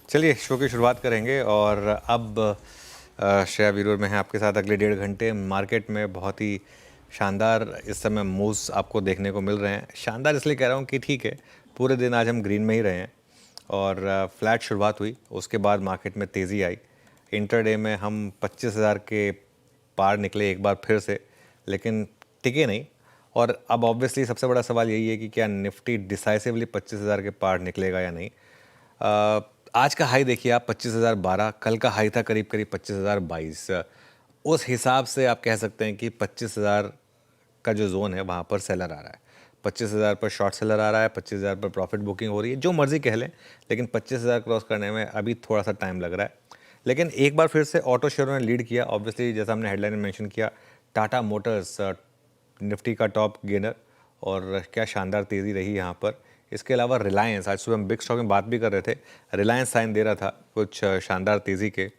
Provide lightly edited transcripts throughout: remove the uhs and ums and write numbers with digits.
चलिए शो की शुरुआत करेंगे और अब श्रेया वीरूर में हैं आपके साथ अगले 1.5 घंटे। मार्केट में बहुत ही शानदार इस समय मूव्स आपको देखने को मिल रहे हैं। शानदार इसलिए कह रहा हूँ कि ठीक है, पूरे दिन आज हम ग्रीन में ही रहे हैं और फ्लैट शुरुआत हुई, उसके बाद मार्केट में तेज़ी आई। इंटरडे में हम 25,000 के पार निकले एक बार फिर से, लेकिन टिके नहीं। और अब ऑब्वियसली सबसे बड़ा सवाल यही है कि क्या निफ्टी डिसाइसिवली 25,000 के पार निकलेगा या नहीं। आज का हाई देखिए आप 25,012, कल का हाई था करीब करीब 25,022। उस हिसाब से आप कह सकते हैं कि 25,000 का जो जोन है वहाँ पर सेलर आ रहा है। 25,000 पर शॉर्ट सेलर आ रहा है, 25,000 पर प्रॉफिट बुकिंग हो रही है, जो मर्जी कह लें, लेकिन 25,000 क्रॉस करने में अभी थोड़ा सा टाइम लग रहा है। लेकिन एक बार फिर से ऑटो शेयरों ने लीड किया। ऑब्वियसली जैसा हमने हेडलाइन में मेंशन किया, टाटा मोटर्स निफ्टी का टॉप गेनर, और क्या शानदार तेज़ी रही यहाँ पर। इसके अलावा रिलायंस, आज सुबह हम बिग स्टॉक में बात भी कर रहे थे, रिलायंस साइन दे रहा था कुछ शानदार तेज़ी के,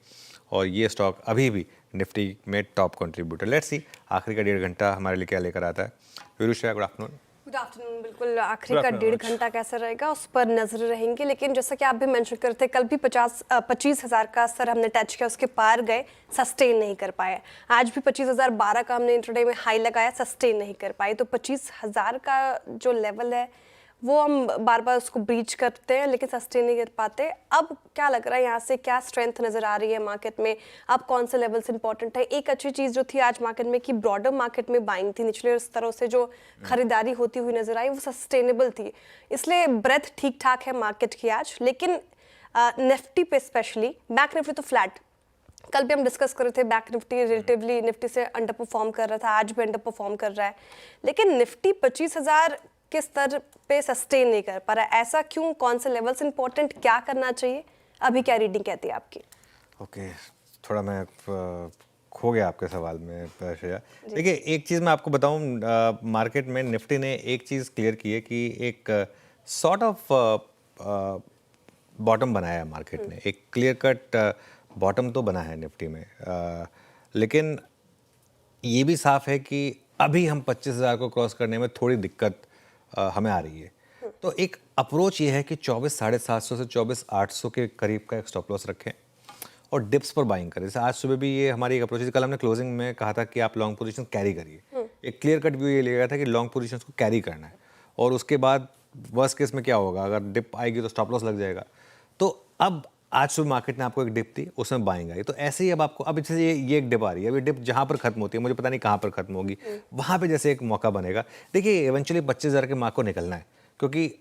और ये स्टॉक अभी भी निफ्टी में टॉप कंट्रीब्यूटर। लेट्स सी आखिरी का 1.5 घंटा हमारे लिए क्या लेकर आता है। विरुषा, गुड आफ्टरनून। Good afternoon. बिल्कुल आखिरी का 1.5 घंटा कैसा रहेगा उस पर नजर रहेंगे, लेकिन जैसा कि आप भी मेंशन करते हैं, कल भी 25,000 का स्तर हमने टच किया, उसके पार गए, सस्टेन नहीं कर पाए। आज भी 25,012 का हमने इंट्राडे में हाई लगाया, सस्टेन नहीं कर पाए। तो 25,000 का जो लेवल है वो हम बार बार उसको ब्रीच करते हैं, लेकिन सस्टेन नहीं कर पाते। अब क्या लग रहा है, यहाँ से क्या स्ट्रेंथ नजर आ रही है मार्केट में, अब कौन से लेवल्स इंपॉर्टेंट है? एक अच्छी चीज जो थी आज मार्केट में कि ब्रॉडर मार्केट में बाइंग थी, निचले स्तरों से जो खरीदारी होती हुई नजर आई वो सस्टेनेबल थी, इसलिए ब्रेथ ठीक ठाक है मार्केट की आज। लेकिन निफ्टी पे स्पेशली, बैंक निफ्टी तो फ्लैट, कल भी हम डिस्कस कर रहे थे, बैंक निफ्टी रिलेटिवली निफ्टी से अंडर परफॉर्म कर रहा था, आज भी अंडर परफॉर्म कर रहा है। लेकिन निफ्टी 25,000 के स्तर पे सस्टेन नहीं कर पा रहा है, ऐसा क्यों? कौन से लेवल्स इंपॉर्टेंट, क्या करना चाहिए? अभी क्या रीडिंग कहती है आपकी? ओके, थोड़ा मैं खो गया आपके सवाल में श्रेया। देखिए, एक चीज़ मैं आपको बताऊं, मार्केट में निफ्टी ने एक चीज़ क्लियर की है कि एक सॉर्ट ऑफ बॉटम बनाया है मार्केट ने। एक क्लियर कट बॉटम तो बना है निफ्टी में, लेकिन ये भी साफ है कि अभी हम 25,000 को क्रॉस करने में थोड़ी दिक्कत हमें आ रही है। तो एक अप्रोच ये है कि 24,750 से 24,800 के करीब का एक स्टॉप लॉस रखें और डिप्स पर बाइंग करें। जैसे आज सुबह भी ये हमारी एक अप्रोच थी। कल हमने क्लोजिंग में कहा था कि आप लॉन्ग पोजीशन कैरी करिए। एक क्लियर कट व्यू ये लिया गया था कि लॉन्ग पोजीशंस को कैरी करना है, और उसके बाद वर्स्ट केस में क्या होगा, अगर डिप आएगी तो स्टॉप लॉस लग जाएगा। तो अब आज सुबह मार्केट ने आपको एक डिप दी, उसमें बाइंग आई, तो ऐसे ही अब आपको, अब जैसे ये एक डिप आ रही है, अभी डिप जहाँ पर खत्म होती है, मुझे पता नहीं कहाँ पर खत्म होगी, वहाँ पे जैसे एक मौका बनेगा। देखिए, इवेंचुअली 25,000 के मार्क को निकलना है, क्योंकि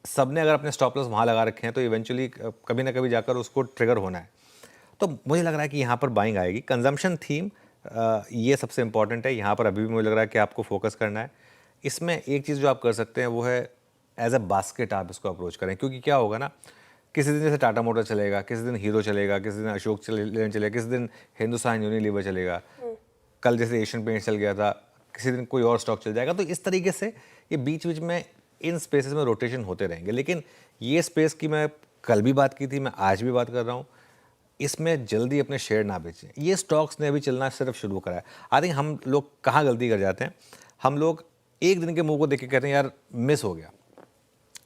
सबने अगर अपने स्टॉप लॉस वहाँ लगा रखे हैं तो इवेंचुअली कभी ना कभी जाकर उसको ट्रिगर होना है। तो मुझे लग रहा है कि यहाँ पर बाइंग आएगी। कंजम्पशन थीम ये सबसे इंपॉर्टेंट है, यहाँ पर अभी भी मुझे लग रहा है कि आपको फोकस करना है। इसमें एक चीज़ जो आप कर सकते हैं वो है एज अ बास्केट आप इसको अप्रोच करें, क्योंकि क्या होगा ना, किसी दिन जैसे टाटा मोटर चलेगा, किसी दिन हीरो चलेगा, किसी दिन अशोक लेलैंड चलेगा, किसी दिन हिंदुस्तान यूनिलीवर चलेगा, कल जैसे एशियन पेंट्स चल गया था, किसी दिन कोई और स्टॉक चल जाएगा। तो इस तरीके से ये बीच बीच में इन स्पेसेस में रोटेशन होते रहेंगे। लेकिन ये स्पेस की मैं कल भी बात की थी, मैं आज भी बात कर रहा हूँ, इसमें जल्दी अपने शेयर ना बेचें। ये स्टॉक्स ने अभी चलना सिर्फ शुरू करा है। आई थिंक हम लोग कहाँ गलती कर जाते हैं, हम लोग एक दिन के मुंह को देख के कहते हैं यार मिस हो गया।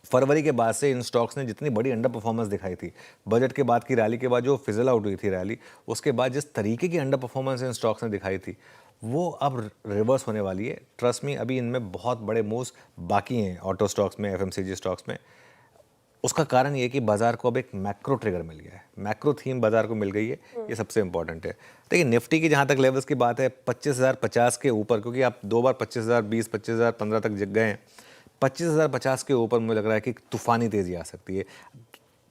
फरवरी के बाद से इन स्टॉक्स ने जितनी बड़ी अंडर परफॉर्मेंस दिखाई थी, बजट के बाद की रैली के बाद जो फिजल आउट हुई थी रैली, उसके बाद जिस तरीके की अंडर परफॉर्मेंस इन स्टॉक्स ने दिखाई थी, वो अब रिवर्स होने वाली है। ट्रस्ट मी, अभी इनमें बहुत बड़े मूव्स बाकी हैं, ऑटो स्टॉक्स में, एफएमसीजी स्टॉक्स में। उसका कारण ये है कि बाजार को अब एक मैक्रो ट्रिगर मिल गया है, मैक्रो थीम बाजार को मिल गई है, ये सबसे इंपॉर्टेंट है। देखिए, निफ्टी की जहाँ तक लेवल्स की बात है, 25,050 के ऊपर, क्योंकि आप दो बार 25,020, 25,015 तक जग गए हैं, 25,050 के ऊपर मुझे लग रहा है कि तूफानी तेज़ी आ सकती है।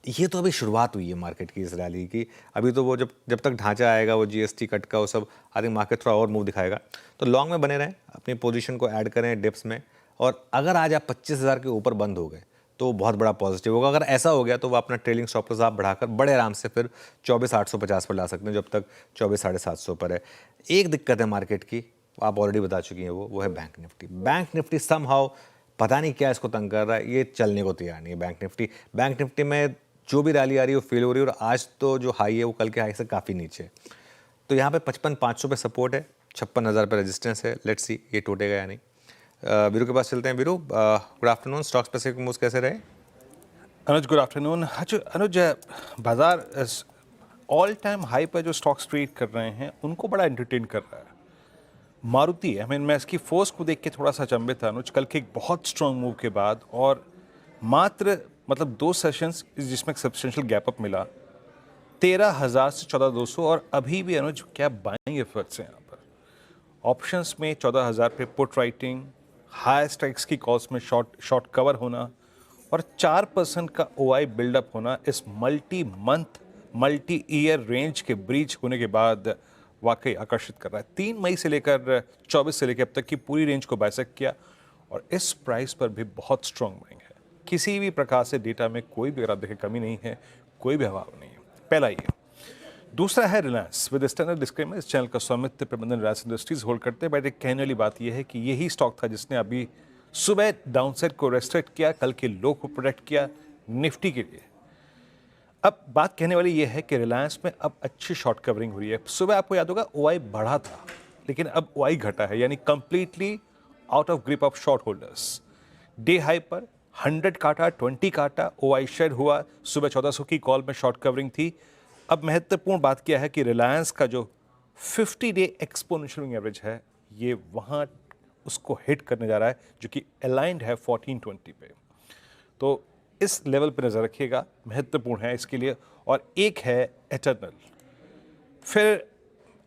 ये तो अभी शुरुआत हुई है मार्केट की, इस रैली की। अभी तो वो जब तक ढांचा आएगा, वो जीएसटी कट का, वो सब, आई थिंक मार्केट थोड़ा और मूव दिखाएगा। तो लॉन्ग में बने रहें, अपनी पोजीशन को ऐड करें डिप्स में, और अगर आज आप 25,000 के ऊपर बंद हो गए तो बहुत बड़ा पॉजिटिव होगा। अगर ऐसा हो गया तो वो अपना ट्रेलिंग स्टॉप लॉस आप बढ़ाकर बड़े आराम से फिर 24,850 पर ला सकते हैं, जब तक 24,750 पर है। एक दिक्कत है मार्केट की, आप ऑलरेडी बता चुकी हैं, वो है bank Nifty. Bank Nifty somehow पता नहीं क्या इसको तंग कर रहा है, ये चलने को तैयार नहीं है बैंक निफ्टी। बैंक निफ्टी में जो भी रैली आ रही है वो फेल हो रही है, और आज तो जो हाई है वो कल के हाई से काफ़ी नीचे है। तो यहाँ पे 55,500 पे सपोर्ट है, 56,000 पे रेजिस्टेंस है। लेट्स सी ये टूटेगा या नहीं। वीरू के पास चलते हैं। Veeru, good afternoon. Stock specific moves कैसे रहे? अनुज, गुड आफ्टरनून। अच्छा अनुज, बाजार ऑल टाइम हाई पर जो स्टॉक्स ट्रेड कर रहे हैं उनको बड़ा एंटरटेन कर रहा है। मारुति, मैं इसकी फोर्स को देख के थोड़ा सा अचंभित था अनुज, कल के एक बहुत स्ट्रांग मूव के बाद, और मात्र मतलब 2 सेशंस जिसमें सब्सटेंशियल गैप अप मिला, 13,000 से 14,200, और अभी भी अनुज क्या बाइंग एफर्ट्स हैं यहाँ पर। ऑप्शंस में 14,000 पे पुट राइटिंग, हाई स्ट्राइक्स की कॉल्स में शॉर्ट कवर होना, और 4% का ओआई बिल्डअप होना इस multi month multi year range के ब्रीच होने के बाद वाकई आकर्षित कर रहा है। 3 मई से लेकर 24 से लेकर अब तक की पूरी रेंज को बाइसेक्ट किया, और इस प्राइस पर भी बहुत स्ट्रॉन्ग बाइंग है। किसी भी प्रकार से डेटा में कोई भी अगर आप देखें कमी नहीं है, कोई भी अभाव नहीं है। पहला ये। दूसरा है रिलायंस। विद स्टैंडर्ड डिस्क्लेमर, इस चैनल का स्वामित्व प्रबंधन रिलायंस इंडस्ट्रीज होल्ड करते हैं, बट एक कहने वाली बात यह है कि यही स्टॉक था जिसने अभी सुबह डाउनसाइड को रेस्ट्रिक्ट किया, कल के लो को प्रोटेक्ट किया निफ्टी के लिए। अब बात कहने वाली यह है कि रिलायंस में अब अच्छी शॉर्ट कवरिंग हुई है। सुबह आपको याद होगा ओआई बढ़ा था, लेकिन अब ओआई घटा है, यानी completely out of grip of short holders. Day high पर 100 काटा, 20 काटा, ओआई शेड हुआ, सुबह 1400 की कॉल में शॉर्ट कवरिंग थी। अब महत्वपूर्ण बात क्या है कि रिलायंस का जो 50 डे एक्सपोनेंशियल एवरेज है, ये वहाँ उसको हिट करने जा रहा है, जो कि अलाइंड है 1420 पे। तो इस लेवल पे नज़र रखिएगा, महत्वपूर्ण है इसके लिए। और एक है एटर्नल। फिर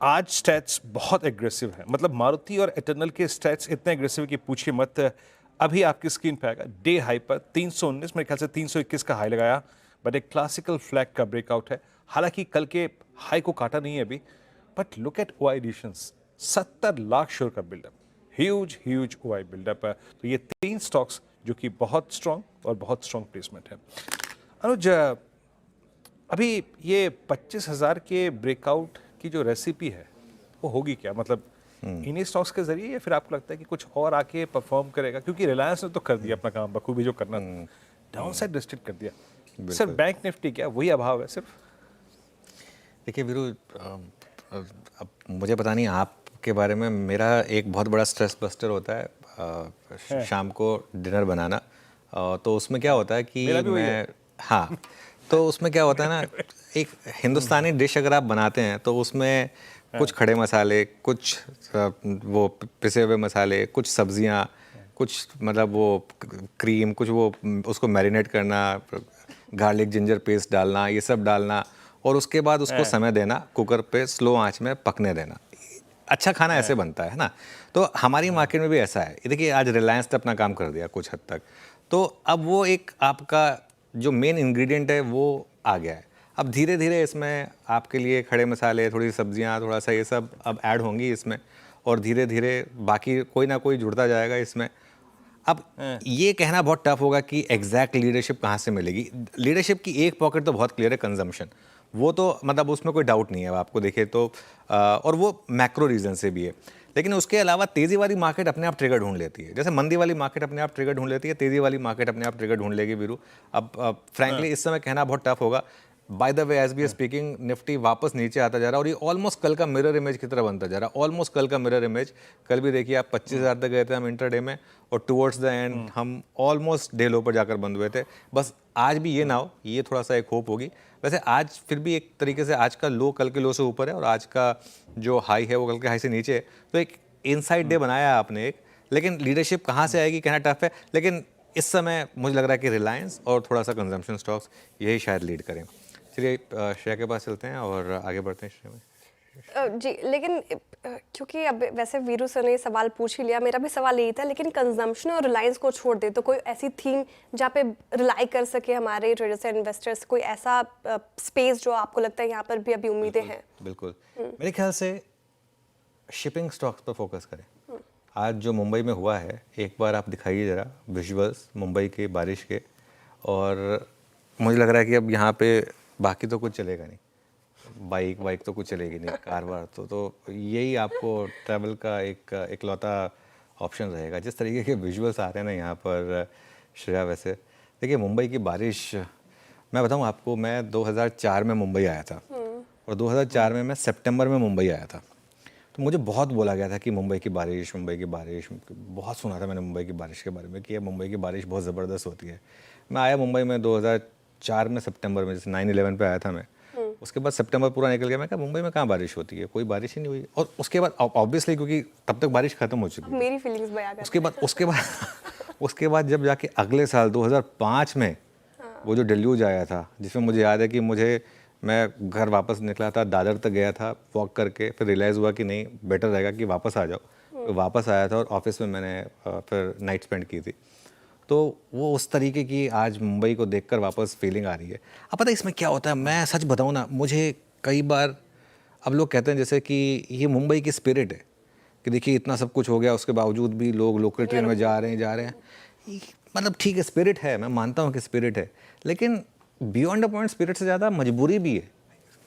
आज स्टैट्स बहुत एग्रेसिव है, मतलब मारुति और एटर्नल के स्टैट्स इतने एग्रेसिव कि पूछिए मत। अभी आपकी स्क्रीन पे आएगा डे हाई पर 319, मेरे ख्याल से 321 का हाई लगाया, बट एक क्लासिकल फ्लैग का ब्रेकआउट है। हालांकि कल के हाई को काटा नहीं है अभी, but look at OI additions, 70 lakh share का बिल्डअप, ह्यूज ओआई बिल्डअप है। तो ये 3 स्टॉक्स जो कि बहुत स्ट्रॉन्ग और बहुत स्ट्रॉन्ग प्लेसमेंट है। अनुज, अभी ये 25,000 के ब्रेकआउट की जो रेसिपी है वो होगी क्या, मतलब इन्हीं स्टॉक्स के जरिए, या फिर आपको लगता है कि कुछ और आके परफॉर्म करेगा? क्योंकि रिलायंस ने तो कर दिया अपना काम बखूबी, जो करना था, डाउन साइड रिस्ट्रिक्ट कर दिया। सिर्फ बैंक निफ्टी क्या वही अभाव है सिर्फ? देखिए वीरू, अब मुझे पता नहीं आपके बारे में, मेरा एक बहुत बड़ा स्ट्रेस बस्टर होता है शाम को डिनर बनाना। तो उसमें क्या होता है कि मेरा भी वही है। हाँ, तो उसमें क्या होता है ना, एक हिंदुस्तानी डिश अगर आप बनाते हैं तो उसमें कुछ खड़े मसाले, कुछ वो पिसे हुए मसाले, कुछ सब्जियां, कुछ मतलब वो क्रीम, कुछ वो उसको मैरिनेट करना, गार्लिक जिंजर पेस्ट डालना, ये सब डालना, और उसके बाद उसको समय देना, कुकर पे स्लो आंच में पकने देना। अच्छा खाना ऐसे बनता है ना। तो हमारी मार्केट में भी ऐसा है। देखिए आज रिलायंस ने अपना काम कर दिया कुछ हद तक, तो अब वो एक आपका जो मेन इंग्रेडिएंट है वो आ गया है। अब धीरे धीरे इसमें आपके लिए खड़े मसाले, थोड़ी सब्जियां, थोड़ा सा ये सब अब ऐड होंगी इसमें, और धीरे धीरे बाकी कोई ना कोई जुड़ता जाएगा इसमें। अब ये कहना बहुत टफ होगा कि एग्जैक्ट लीडरशिप कहाँ से मिलेगी। लीडरशिप की एक पॉकेट तो बहुत क्लियर है, कंजम्पशन, वो तो मतलब उसमें कोई डाउट नहीं है आपको देखे तो, और वो मैक्रो रीजन से भी है। लेकिन उसके अलावा तेज़ी वाली मार्केट अपने आप ट्रिगर ढूंढ लेती है, जैसे मंदी वाली मार्केट अपने आप ट्रिगर ढूंढ लेती है, तेज़ी वाली मार्केट अपने आप ट्रिगर ढूंढ लेगी वीरू। अब फ्रैंकली इस समय कहना बहुत टफ होगा। By the way as be speaking, Nifty वापस नीचे आता जा रहा है, और ये ऑलमोस्ट कल का मिरर इमेज की तरह बनता जा रहा है, ऑलमोस्ट कल का मिरर इमेज। कल भी देखिए आप 25,000 तक गए थे हम इंटरडे में, और टुवर्ड्स द एंड हम ऑलमोस्ट डे लो पर जाकर बंद हुए थे। बस आज भी ये ना हो, ये थोड़ा सा एक होप होगी। वैसे आज फिर भी एक तरीके से आज का लो कल के लो से ऊपर है, और आज का जो हाई है वो कल के हाई से नीचे है। तो एक इनसाइड डे बनाया आपने एक, लेकिन लीडरशिप कहाँ से आएगी कहना टफ है। लेकिन इस समय मुझे लग रहा है कि रिलायंस और थोड़ा सा कंजम्पशन स्टॉक्स यही शायद लीड करें। चलिए श्रेया के पास चलते हैं और आगे बढ़ते हैं श्रेया में। जी, लेकिन क्योंकि अब वैसे वीरू सर ने सवाल पूछ ही लिया, मेरा भी सवाल यही था, लेकिन कंजम्पशन और रिलायंस को छोड़ दे तो कोई ऐसी थीम जहाँ पे रिलाई कर सके हमारे ट्रेडर्स एंड इन्वेस्टर्स, कोई ऐसा स्पेस जो आपको लगता है यहाँ पर भी अभी उम्मीदें हैं? बिल्कुल, मेरे ख्याल से शिपिंग स्टॉक्स पर फोकस करें। आज जो मुंबई में हुआ है, एक बार आप दिखाइए ज़रा विजुअल्स मुंबई के बारिश के, और मुझे लग रहा है कि अब यहाँ पे बाकी तो कुछ चलेगा नहीं, बाइक तो कुछ चलेगी नहीं, कार वार तो यही आपको ट्रैवल का एक इकलौता ऑप्शन रहेगा। जिस तरीके के विजुअल्स आ रहे हैं ना यहाँ पर श्रेया, वैसे देखिए मुंबई की बारिश, मैं बताऊँ आपको, मैं 2004 में मुंबई आया था, और 2004 में मैं सितंबर में मुंबई आया था। तो मुझे बहुत बोला गया था कि मुंबई की बारिश, बहुत सुना था मैंने मुंबई की बारिश के बारे में कि मुंबई की बारिश बहुत ज़बरदस्त होती है। मैं आया मुंबई में 2004 में सितंबर में, जैसे 9/11 पे आया था मैं। उसके बाद सितंबर पूरा निकल गया, मैं कहा मुंबई में कहाँ बारिश होती है, कोई बारिश ही नहीं हुई। और उसके बाद ऑब्वियसली क्योंकि तब तक बारिश खत्म हो चुकी थी। मेरी फीलिंग्स बयां कर। उसके बाद जब जाके अगले साल 2005 में वो जो डेल्यूज आया था, जिसमें मुझे याद है कि मैं घर वापस निकला था, दादर तक गया था वॉक करके, फिर रियलाइज़ हुआ कि नहीं बेटर रहेगा कि वापस आ जाओ। तो वापस आया था और ऑफिस में मैंने फिर नाइट स्पेंड की थी। तो वो उस तरीके की आज मुंबई को देखकर वापस फीलिंग आ रही है। अब पता है इसमें क्या होता है, मैं सच बताऊँ ना, मुझे कई बार अब लोग कहते हैं जैसे कि ये मुंबई की स्पिरिट है कि देखिए इतना सब कुछ हो गया उसके बावजूद भी लोग लोकल ट्रेन में जा रहे हैं। मतलब ठीक है, स्पिरिट है, मैं मानता हूँ कि स्पिरिट है, लेकिन बियॉन्ड अ पॉइंट स्पिरिट से ज़्यादा मजबूरी भी है।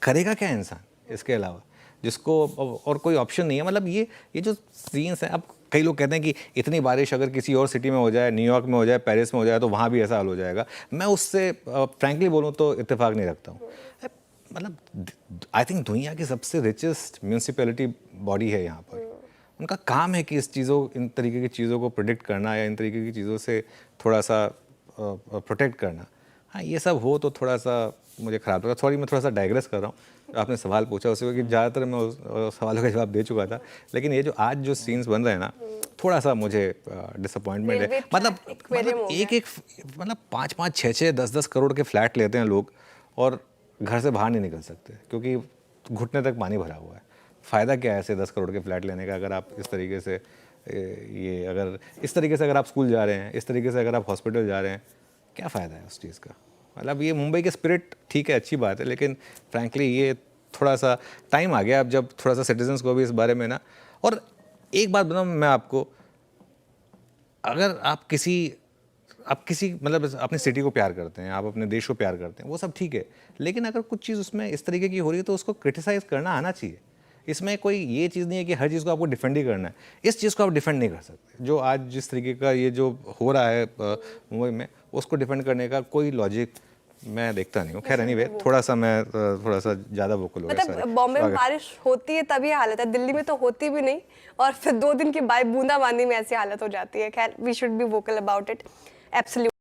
करेगा क्या इंसान इसके अलावा, जिसको और कोई ऑप्शन नहीं है। मतलब ये जो सीन्स हैं, अब कई लोग कहते हैं कि इतनी बारिश अगर किसी और सिटी में हो जाए, न्यूयॉर्क में हो जाए, पेरिस में हो जाए, तो वहाँ भी ऐसा हाल हो जाएगा। मैं उससे फ्रैंकली बोलूँ तो इत्तेफाक नहीं रखता हूँ। मतलब आई थिंक दुनिया की सबसे रिचेस्ट म्यूनसिपैलिटी बॉडी है यहाँ पर। उनका काम है कि इन तरीके की चीज़ों को प्रिडिक्ट करना या इन तरीके की चीज़ों से थोड़ा सा प्रोटेक्ट करना। हाँ, ये सब हो तो थोड़ा सा मुझे ख़राब लगा। सॉरी, मैं थोड़ा सा डाइग्रेस कर रहा हूँ। आपने सवाल पूछा उससे कि ज़्यादातर मैं उस सवालों का जवाब दे चुका था, लेकिन ये जो आज जो सीन्स बन रहे हैं ना, थोड़ा सा मुझे डिसअपॉइंटमेंट है। मतलब मतलब 5-5, 6-6, 10-10 करोड़ के फ्लैट लेते हैं लोग और घर से बाहर नहीं निकल सकते क्योंकि घुटने तक पानी भरा हुआ है। फ़ायदा क्या है ऐसे 10 करोड़ के फ्लैट लेने का, अगर आप इस तरीके से अगर आप स्कूल जा रहे हैं, इस तरीके से अगर आप हॉस्पिटल जा रहे हैं, क्या फ़ायदा है उस चीज़ का। मतलब ये मुंबई के स्पिरिट ठीक है, अच्छी बात है, लेकिन फ्रैंकली ये थोड़ा सा टाइम आ गया अब, जब थोड़ा सा सिटीजन्स को भी इस बारे में ना। और एक बात बताऊँ मैं आपको, अगर आप किसी मतलब अपनी सिटी को प्यार करते हैं, आप अपने देश को प्यार करते हैं, वो सब ठीक है, लेकिन अगर कुछ चीज़ उसमें इस तरीके की हो रही है तो उसको क्रिटिसाइज़ करना आना चाहिए। इसमें कोई ये चीज़ नहीं है कि हर चीज़ को आपको डिफेंड ही करना है। इस चीज़ को आप डिफेंड नहीं कर सकते। जो आज जिस तरीके का ये जो हो रहा है मुंबई में, उसको डिफेंड करने का कोई लॉजिक मैं देखता नहीं हूँ। खैर एनीवे, थोड़ा सा ज़्यादा वोकल हो गया। मतलब बॉम्बे में बारिश होती है तभी हालत है, दिल्ली में तो होती भी नहीं और फिर 2 दिन की बूंदाबांदी में ऐसी हालत हो जाती है। खैर, we should be vocal about it. Absolutely.